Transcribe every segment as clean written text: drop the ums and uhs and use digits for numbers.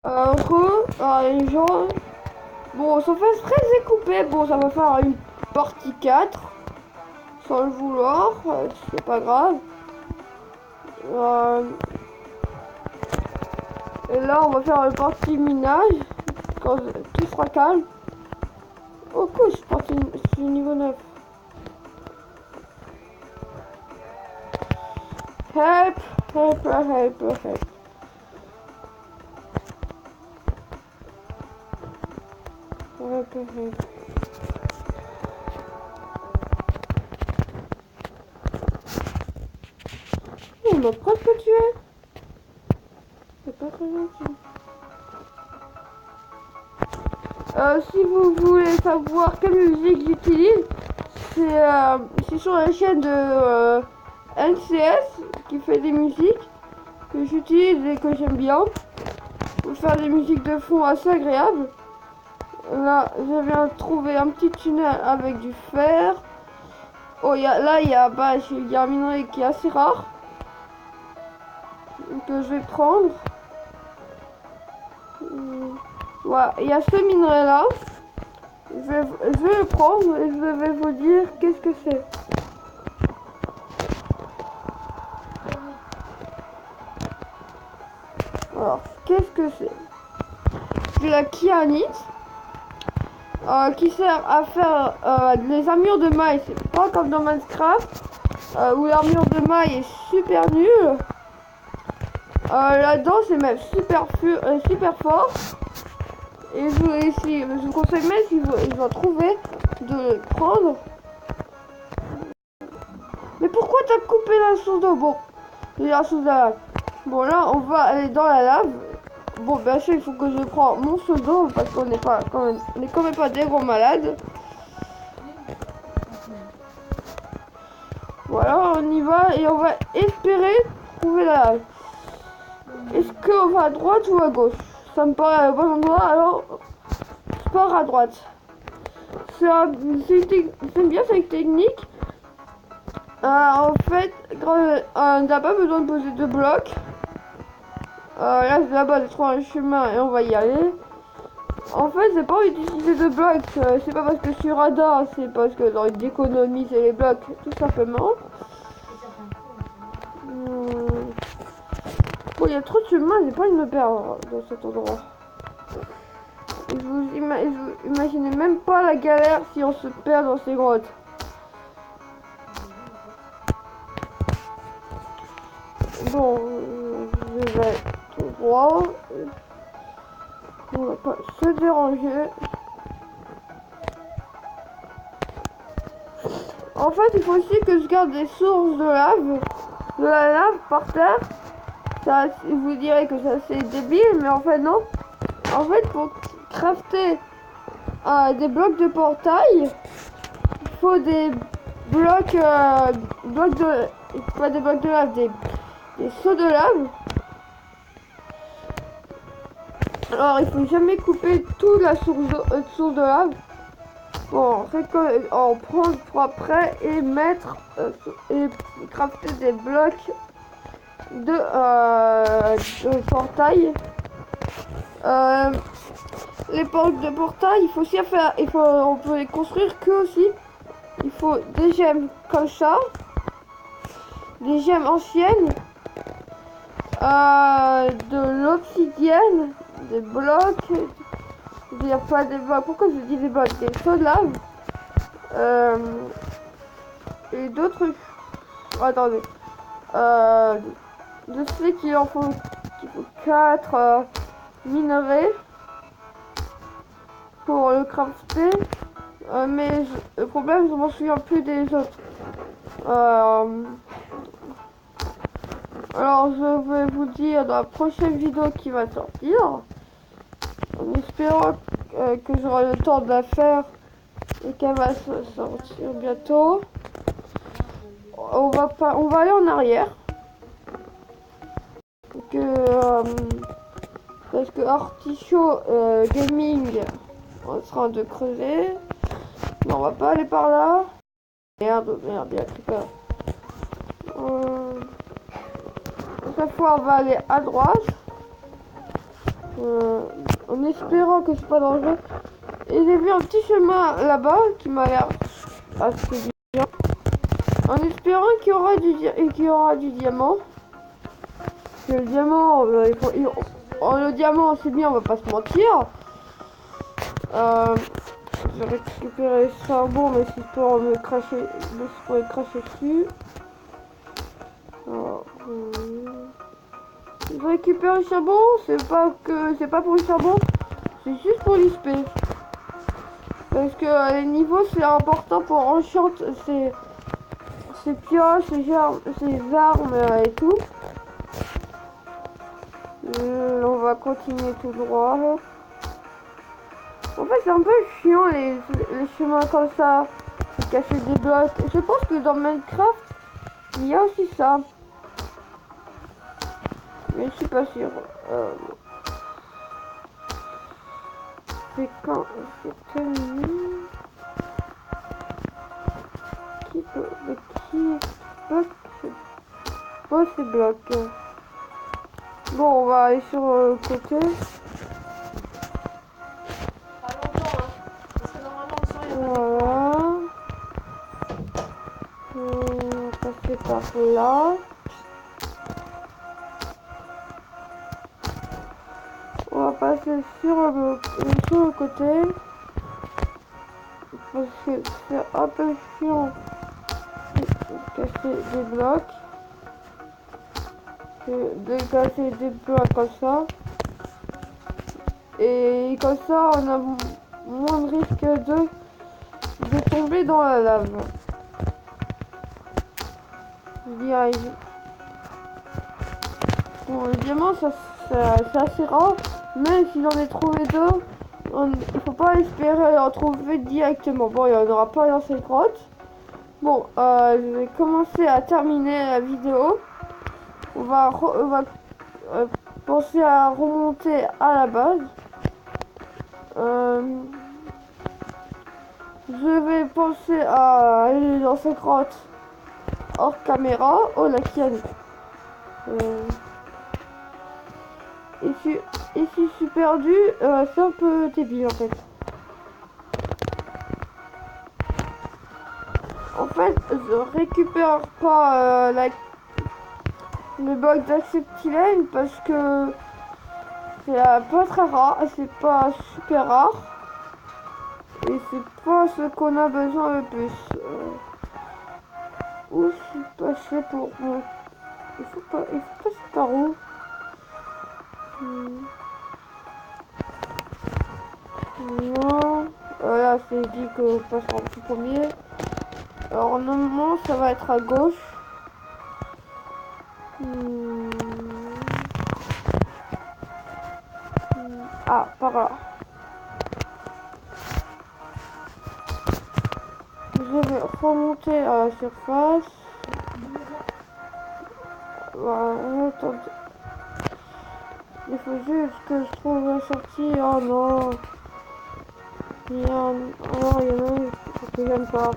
Les gens. Bon, ça fait très découpé. Bon, ça va faire une partie 4 sans le vouloir. C'est pas grave. Euh, et là, on va faire une partie minage quand tout sera calme. Oh, cool, je suis niveau 9. Help, help, help, help. Help, help. On m'a presque tué. C'est pas très gentil. Si vous voulez savoir quelle musique j'utilise, c'est sur la chaîne de NCS qui fait des musiques que j'utilise et que j'aime bien pour faire des musiques de fond assez agréables. Là, je viens de trouver un petit tunnel avec du fer. Oh, il y a un minerai qui est assez rare que je vais prendre. Voilà, il y a ce minerai là. Je vais le prendre et je vais vous dire qu'est-ce que c'est. Alors, qu'est-ce que c'est? C'est la kyanite qui sert à faire les armures de maille. C'est pas comme dans Minecraft où l'armure de maille est super nulle. Là-dedans, c'est même super fort. Et je vous conseille même si vous en trouvez de le prendre. Mais pourquoi t'as coupé la source d'eau? Bon, la source de la lave. Bon, là, on va aller dans la lave. Bon, bien sûr, il faut que je prenne mon seau d'eau parce qu'on n'est pas quand même pas des gros malades. Voilà, on y va et on va espérer trouver la lave. Est-ce qu'on va à droite ou à gauche? Ça me paraît au bon endroit, alors je pars à droite. C'est bien cette technique. En fait, on n'a pas besoin de poser de blocs. Là-bas, je trouve un chemin et on va y aller. En fait, c'est pas envie d'utiliser de blocs. C'est pas parce que je suis radar, c'est parce que j'ai envie d'économiser les blocs, tout simplement. Bon, il y a trop de chemins, j'ai pas envie de me perdre dans cet endroit. Vous imaginez même pas la galère si on se perd dans ces grottes. Bon, je vais tout droit. On va pas se déranger. En fait, il faut aussi que je garde des sources de la lave par terre. Ça, vous direz que ça c'est débile, mais en fait non. En fait, pour crafter des blocs de portail, il faut des blocs, pas des blocs de lave, des seaux de lave. Alors, il faut jamais couper toute la source de lave. Bon, on prend pour après et mettre et crafter des blocs de portail. Les blocs de portail, il faut aussi faire, on peut les construire que aussi. Il faut des gemmes comme ça, des gemmes anciennes, de l'obsidienne, des blocs. Il n'y a pas des blocs. Pourquoi je dis des blocs? Des seaux de lave. Et d'autres trucs. Attendez. Je sais qu'il faut 4 minerais pour le crafter. Mais le problème, je m'en souviens plus des autres. Alors, je vais vous dire dans la prochaine vidéo qui va sortir. En espérant que j'aurai le temps de la faire et qu'elle va se sortir bientôt. On va aller en arrière. Parce que Artichaut Gaming est en train de creuser. Non, on va pas aller par là. Merde, il y a Creeper. Cette fois, on va aller à droite. En espérant que c'est pas dangereux. Et j'ai vu un petit chemin là-bas qui m'a l'air assez bien. En espérant qu'il y aura du diamant. Parce que le diamant, le diamant c'est bien, on va pas se mentir. Je vais récupérer le charbon, mais c'est pour me cracher dessus. Alors, je récupère le charbon, c'est pas pour le charbon, c'est juste pour l'XP. Parce que les niveaux c'est important pour enchanter ses pioches, ses armes et tout. On va continuer tout droit. En fait c'est un peu chiant les chemins comme ça, cacher des blocs. Je pense que dans Minecraft il y a aussi ça. Mais je suis pas sûre. C'est quand c'est terminé. Qui pose ces blocs. Bon, on va aller sur le côté. Pas longtemps, hein. Parce que normalement, le soir, il y a pas de Voilà. On va passer par là. On va passer sur le côté. Parce que c'est un peu chiant de casser des blocs. De casser des blocs comme ça. Et comme ça, on a moins de risque de tomber dans la lave. J'y arrive. Bon, le diamant, c'est assez rare. Même si j'en ai trouvé deux, il faut pas espérer en trouver directement. Bon, il n'y en aura pas dans cette grotte. Bon, je vais commencer à terminer la vidéo. On va penser à remonter à la base. Je vais penser à aller dans cette grotte hors caméra. Oh, la chienne. Ici, je suis perdu. C'est un peu débile en fait. En fait, je récupère pas le bug d'Acceptilane parce que c'est pas très rare, c'est pas super rare. Et c'est pas ce qu'on a besoin le plus. Où je suis passé pour mon... Il faut passer par où? Non. Voilà, c'est dit que je passe en tout premier. Alors normalement ça va être à gauche. Ah, par là. Je vais remonter à la surface. Voilà, attendez. Il faut juste que je trouve la sortie. Oh non. Il y en a une que j'aime pas.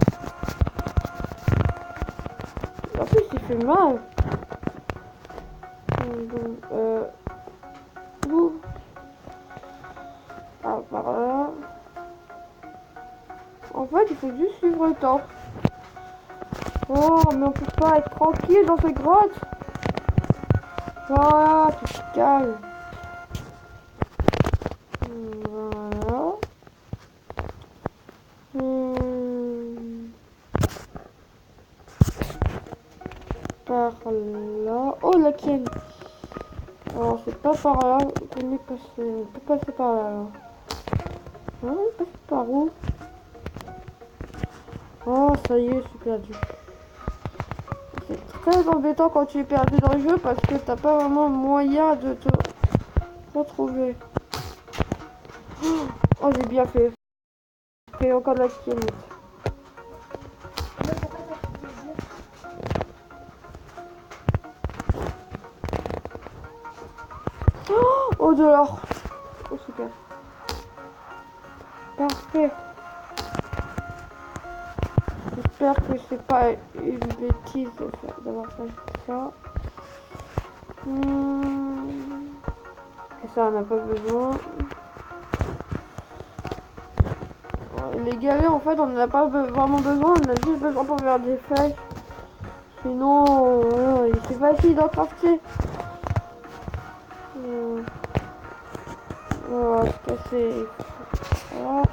En plus, il fait mal. Où? Ah, par là. En fait, il faut juste suivre le temps. Oh, mais on peut pas être tranquille dans cette grotte. Voilà, tu te calmes. Voilà. Par là. Oh, la ken. Alors, c'est pas par là. On peut passer par là. On peut passer par où? Oh, ça y est, je suis perdu. C'est très embêtant quand tu es perdu dans le jeu parce que t'as pas vraiment moyen de te retrouver. Oh, j'ai bien fait. J'ai encore de la limite. Oh, de l'or. Oh, super. Parfait. J'espère que c'est pas une bêtise d'avoir fait ça. Et ça on n'a pas besoin. Les galets en fait on n'en a pas vraiment besoin, on a juste besoin pour faire des feuilles. Sinon voilà, c'est facile d'en crafter. On va se casser. Voilà.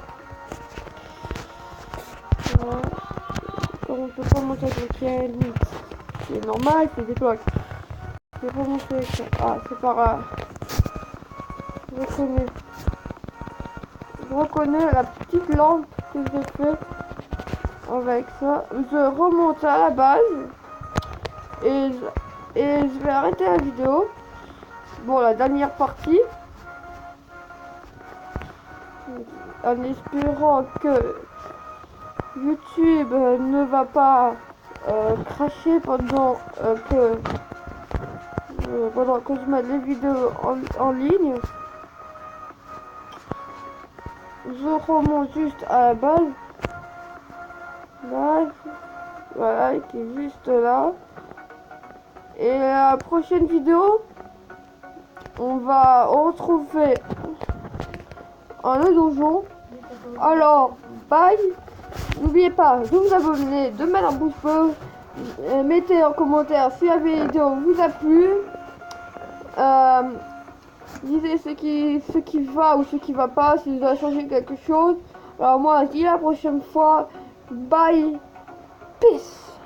Voilà. Comme on peut pas monter avec le pied, c'est normal, c'est des blocs. Je vais pas monter avec ça. Ah, c'est pas grave. Je reconnais la petite lampe que j'ai fait avec ça. Je remonte à la base et je vais arrêter la vidéo. Bon, la dernière partie. En espérant que YouTube ne va pas cracher pendant que je mette les vidéos en ligne. Je remonte juste à la base. Là, voilà, qui est juste là. Et la prochaine vidéo, on va retrouver un donjon. Alors, bye. N'oubliez pas de vous abonner, de mettre un pouce bleu. Mettez en commentaire si la vidéo vous a plu. Disez ce qui va ou ce qui va pas, si vous avez changé quelque chose. Alors moi, je dis la prochaine fois. Bye. Peace.